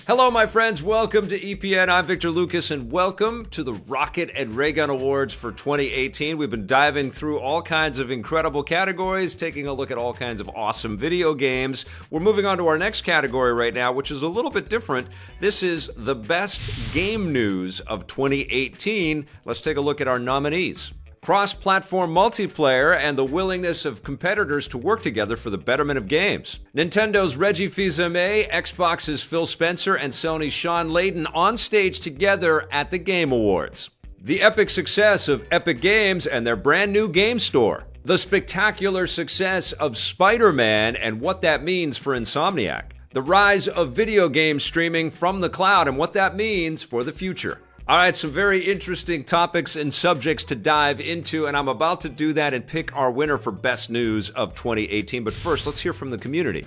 Hello, my friends. Welcome to EPN. I'm Victor Lucas, and welcome to the Rocket Raygun Awards for 2018. We've been diving through all kinds of incredible categories, taking a look at all kinds of awesome video games. We're moving on to our next category right now, which is a little bit different. This is the best game news of 2018. Let's take a look at our nominees. Cross-platform multiplayer and the willingness of competitors to work together for the betterment of games. Nintendo's Reggie Fils-Aimé, Xbox's Phil Spencer, and Sony's Sean Layden on stage together at the Game Awards. The epic success of Epic Games and their brand new game store. The spectacular success of Spider-Man and what that means for Insomniac. The rise of video game streaming from the cloud and what that means for the future. All right, some very interesting topics and subjects to dive into, and I'm about to do that and pick our winner for Best News of 2018. But first, let's hear from the community.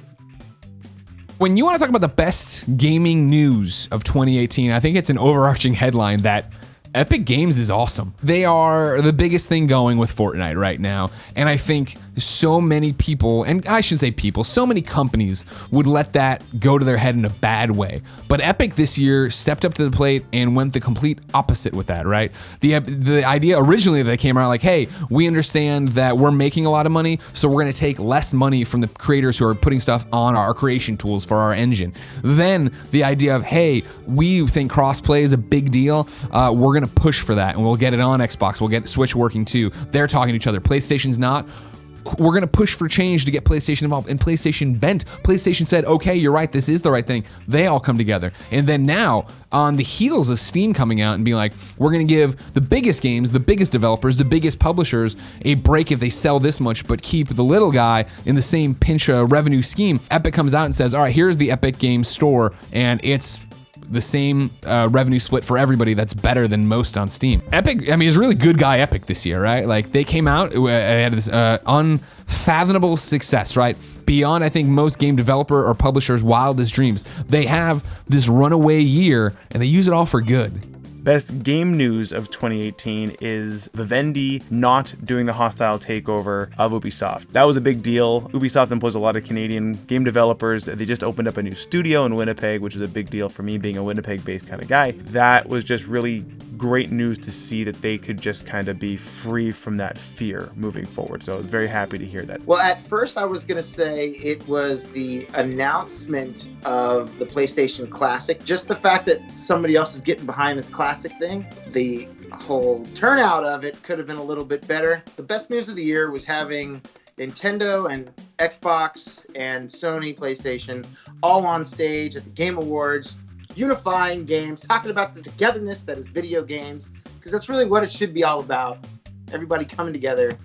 When you want to talk about the best gaming news of 2018, I think it's an overarching headline that Epic Games is awesome. They are the biggest thing going with Fortnite right now. And I think so many people, and I shouldn't say people, so many companies would let that go to their head in a bad way. But Epic this year stepped up to the plate and went the complete opposite with that, right? The idea originally that they came out like, hey, we understand that we're making a lot of money, so we're going to take less money from the creators who are putting stuff on our creation tools for our engine. Then the idea of, hey, we think crossplay is a big deal. We're going to push for that, and we'll get it on Xbox. We'll get Switch working too. They're talking to each other. PlayStation's not. We're going to push for change to get PlayStation involved. And PlayStation bent. PlayStation said, okay, you're right, this is the right thing. They all come together. And then now, on the heels of Steam coming out and being like, we're going to give the biggest games, the biggest developers, the biggest publishers a break if they sell this much, but keep the little guy in the same pinch revenue scheme. Epic comes out and says, all right, here's the Epic Games Store, and it's the same revenue split for everybody that's better than most on Steam. Epic, I mean, is really good guy Epic this year, right? Like, they came out, had this unfathomable success, right? Beyond, I think, most game developer or publishers' wildest dreams. They have this runaway year, and they use it all for good. Best game news of 2018 is Vivendi not doing the hostile takeover of Ubisoft. That was a big deal. Ubisoft employs a lot of Canadian game developers. They just opened up a new studio in Winnipeg, which is a big deal for me being a Winnipeg-based kind of guy. That was just really great news to see that they could just kind of be free from that fear moving forward. So I was very happy to hear that. Well, at first I was going to say it was the announcement of the PlayStation Classic. Just the fact that somebody else is getting behind this Classic thing, the whole turnout of it could have been a little bit better. The best news of the year was having Nintendo and Xbox and Sony PlayStation all on stage at the Game Awards, unifying games, talking about the togetherness that is video games, because that's really what it should be all about. Everybody coming together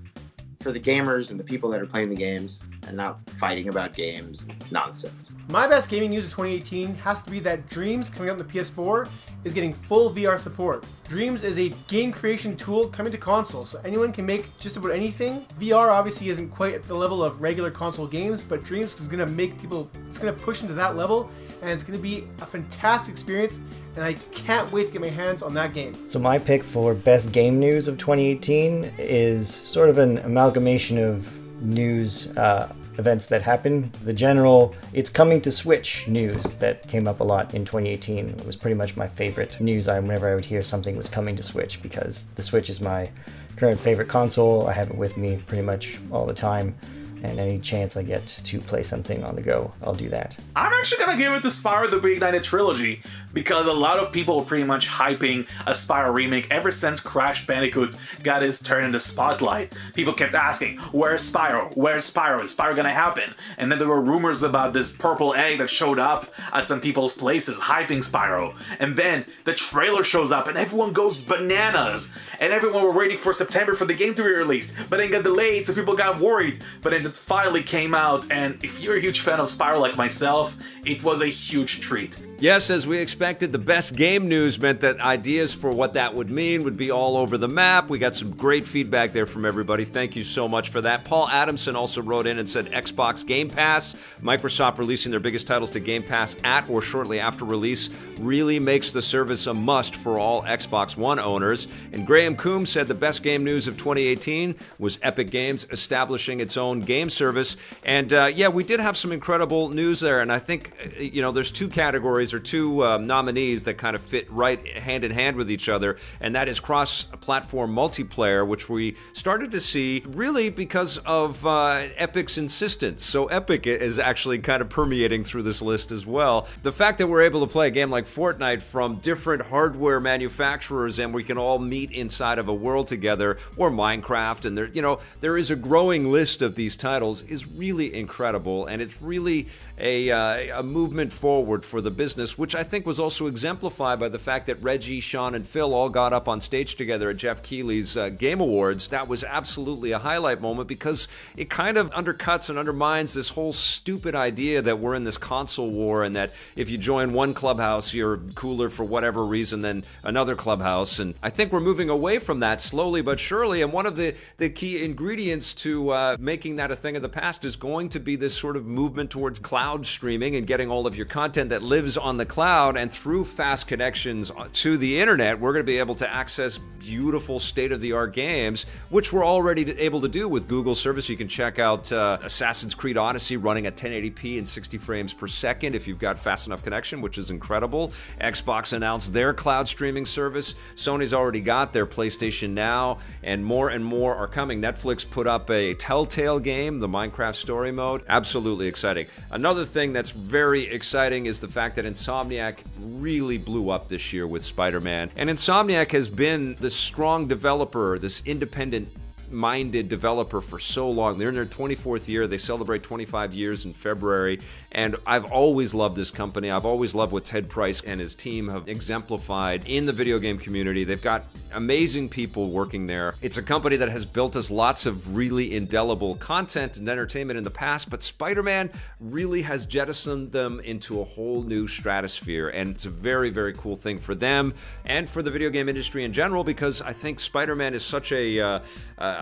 for the gamers and the people that are playing the games, and not fighting about games and nonsense. My best gaming news of 2018 has to be that Dreams, coming out on the PS4, is getting full VR support. Dreams is a game creation tool coming to consoles, so anyone can make just about anything. VR obviously isn't quite at the level of regular console games, but Dreams is going to make people, it's going to push them to that level, and it's going to be a fantastic experience, and I can't wait to get my hands on that game. So my pick for best game news of 2018 is sort of an amalgamation of news events that happened. The general, it's coming to Switch news that came up a lot in 2018. It was pretty much my favorite news whenever I would hear something was coming to Switch, because the Switch is my current favorite console. I have it with me pretty much all the time. And any chance I get to play something on the go, I'll do that. I'm actually gonna give it to Spyro the Reignited Trilogy, because a lot of people were pretty much hyping a Spyro remake ever since Crash Bandicoot got his turn in the spotlight. People kept asking, where's Spyro? Where's Spyro? Is Spyro gonna happen? And then there were rumors about this purple egg that showed up at some people's places hyping Spyro. And then the trailer shows up and everyone goes bananas. And everyone were waiting for September for the game to be released, but then got delayed, so people got worried. But then it finally came out, and if you're a huge fan of Spyro like myself, it was a huge treat. Yes, as we expected, the best game news meant that ideas for what that would mean would be all over the map. We got some great feedback there from everybody. Thank you so much for that. Paul Adamson also wrote in and said Xbox Game Pass, Microsoft releasing their biggest titles to Game Pass at or shortly after release really makes the service a must for all Xbox One owners. And Graham Coombs said the best game news of 2018 was Epic Games establishing its own Game game service. And yeah, we did have some incredible news there. And I think, there's two categories or two nominees that kind of fit right hand in hand with each other. And that is cross-platform multiplayer, which we started to see really because of Epic's insistence. So Epic is actually kind of permeating through this list as well. The fact that we're able to play a game like Fortnite from different hardware manufacturers and we can all meet inside of a world together, or Minecraft, and there is a growing list of these titles, is really incredible, and it's really a movement forward for the business, which I think was also exemplified by the fact that Reggie, Sean, and Phil all got up on stage together at Jeff Keighley's Game Awards. That was absolutely a highlight moment because it kind of undercuts and undermines this whole stupid idea that we're in this console war and that if you join one clubhouse, you're cooler for whatever reason than another clubhouse. And I think we're moving away from that slowly but surely. And one of the key ingredients to making that a thing of the past is going to be this sort of movement towards cloud streaming and getting all of your content that lives on the cloud. And through fast connections to the internet, we're going to be able to access beautiful state-of-the-art games, which we're already able to do with Google service. You can check out Assassin's Creed Odyssey running at 1080p and 60 frames per second if you've got fast enough connection, which is incredible. Xbox announced their cloud streaming service. Sony's already got their PlayStation Now, and more are coming. Netflix put up a Telltale game, the Minecraft story mode. Absolutely exciting. Another thing that's very exciting is the fact that Insomniac really blew up this year with Spider-Man. And Insomniac has been this strong developer, this independent-minded developer for so long. They're in their 24th year. They celebrate 25 years in February. And I've always loved this company. I've always loved what Ted Price and his team have exemplified in the video game community. They've got amazing people working there. It's a company that has built us lots of really indelible content and entertainment in the past, but Spider-Man really has jettisoned them into a whole new stratosphere. And it's a very, very cool thing for them and for the video game industry in general, because I think Spider-Man is such a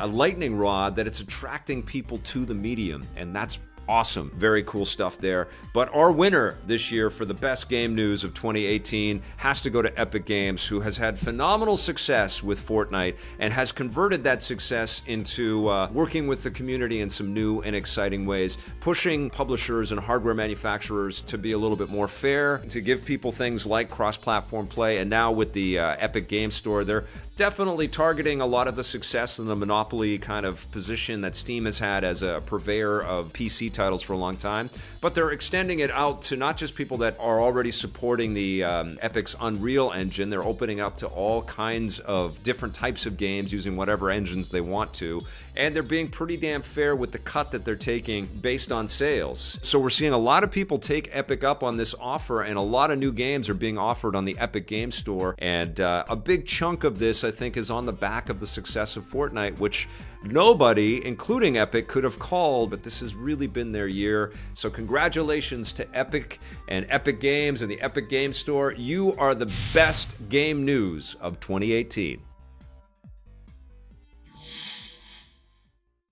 lightning rod that it's attracting people to the medium, and that's awesome. Very cool stuff there. But our winner this year for the best game news of 2018 has to go to Epic Games, who has had phenomenal success with Fortnite and has converted that success into working with the community in some new and exciting ways, pushing publishers and hardware manufacturers to be a little bit more fair, to give people things like cross-platform play. And now with the Epic Game Store, they're definitely targeting a lot of the success and the monopoly kind of position that Steam has had as a purveyor of PC titles for a long time, but they're extending it out to not just people that are already supporting the Epic's Unreal Engine. They're opening up to all kinds of different types of games using whatever engines they want to, and they're being pretty damn fair with the cut that they're taking based on sales. So we're seeing a lot of people take Epic up on this offer, and a lot of new games are being offered on the Epic Game Store, and a big chunk of this, I think, is on the back of the success of Fortnite, which nobody, including Epic, could have called, but this has really been their year. So congratulations to Epic and Epic Games and the Epic Game Store. You are the best game news of 2018.